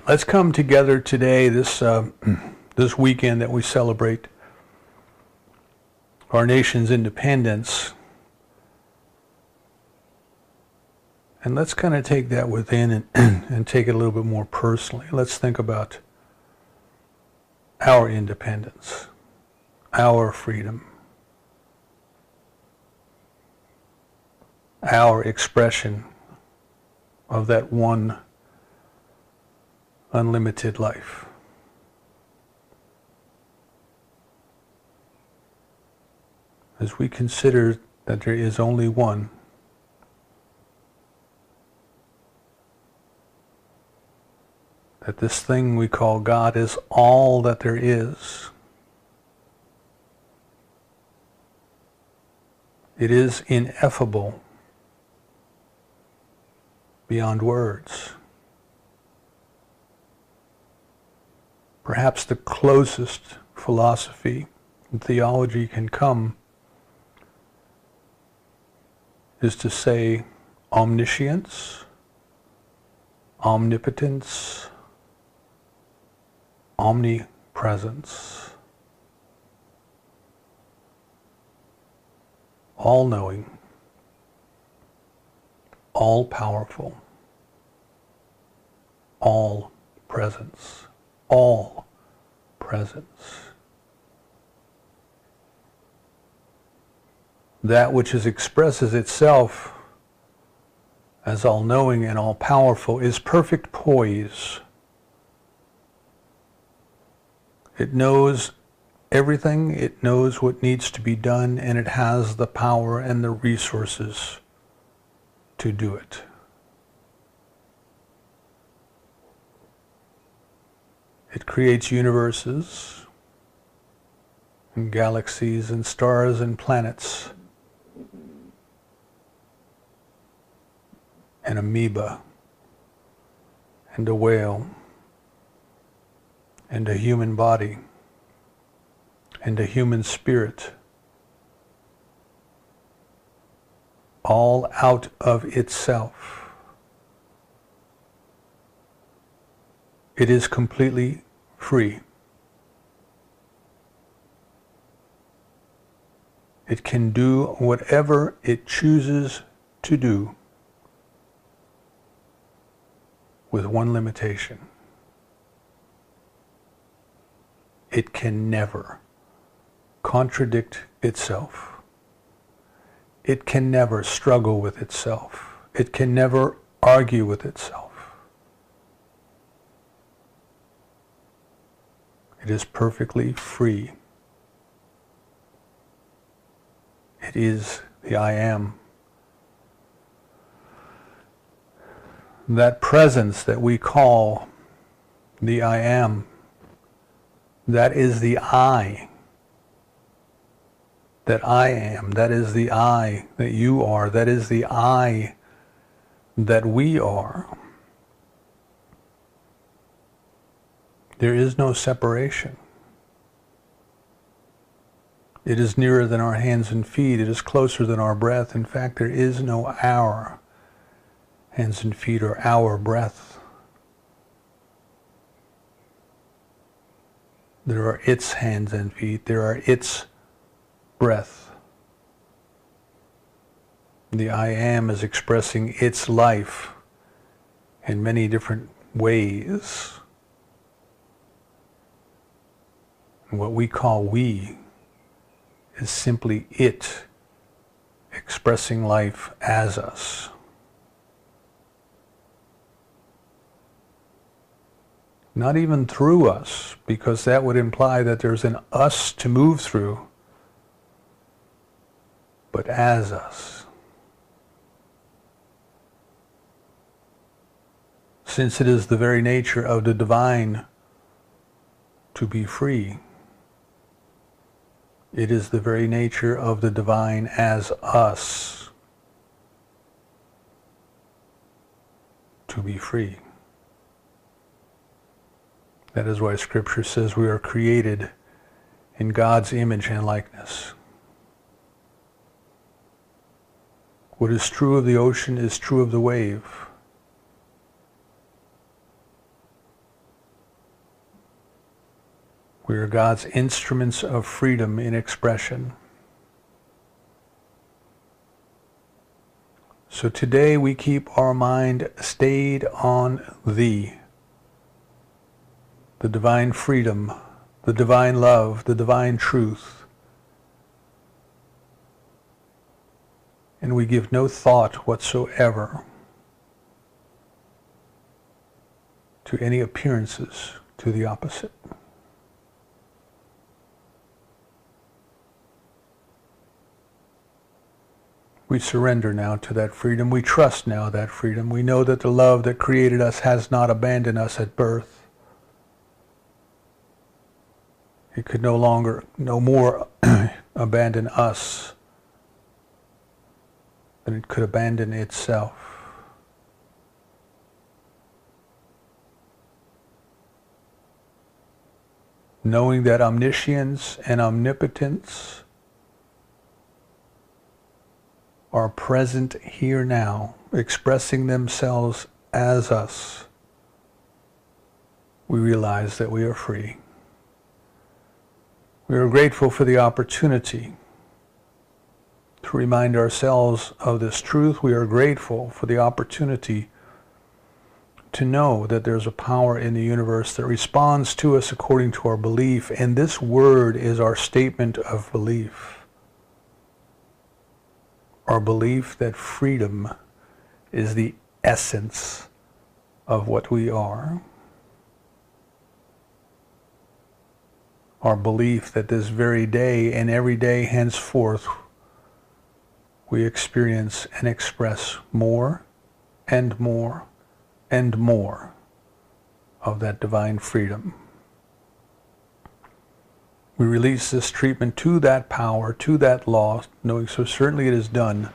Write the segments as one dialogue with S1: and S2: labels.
S1: Let's come together today, this weekend that we celebrate our nation's independence, and let's kind of take that within and take it a little bit more personally. Let's think about our independence, our freedom, our expression of that one unlimited life. As we consider that there is only one, that this thing we call God is all that there is. It is ineffable beyond words. Perhaps the closest philosophy and theology can come is to say omniscience, omnipotence, omnipresence, all-knowing, all-powerful, all-presence, all presence. That which expresses itself as all-knowing and all-powerful is perfect poise. It knows everything, it knows what needs to be done, and it has the power and the resources to do it. It creates universes and galaxies and stars and planets and amoeba and a whale and a human body and a human spirit, all out of itself. It is completely free. It can do whatever it chooses to do, with one limitation. It can never contradict itself. It can never struggle with itself. It can never argue with itself. It is perfectly free. It is the I am. That presence that we call the I am, that is the I that I am. That is the I that you are. That is the I that we are. There is no separation. It is nearer than our hands and feet. It is closer than our breath. In fact, there is no our hands and feet or our breath. There are its hands and feet. There are its breath. The I am is expressing its life in many different ways. And what we call we is simply it expressing life as us. Not even through us, because that would imply that there's an us to move through, but as us. Since it is the very nature of the divine to be free, it is the very nature of the divine as us to be free. That is why Scripture says we are created in God's image and likeness. What is true of the ocean is true of the wave. We are God's instruments of freedom in expression. So today we keep our mind stayed on Thee, the divine freedom, the divine love, the divine truth. And we give no thought whatsoever to any appearances to the opposite. We surrender now to that freedom. We trust now that freedom. We know that the love that created us has not abandoned us at birth. It could no more abandon us than it could abandon itself. Knowing that omniscience and omnipotence are present here now, expressing themselves as us, we realize that we are free. We are grateful for the opportunity to remind ourselves of this truth. We are grateful for the opportunity to know that there's a power in the universe that responds to us according to our belief, and this word is our statement of belief. Our belief that freedom is the essence of what we are. Our belief that this very day and every day henceforth we experience and express more and more and more of that divine freedom. We release this treatment to that power, to that law, knowing so certainly it is done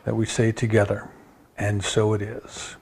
S1: that we say together, and so it is.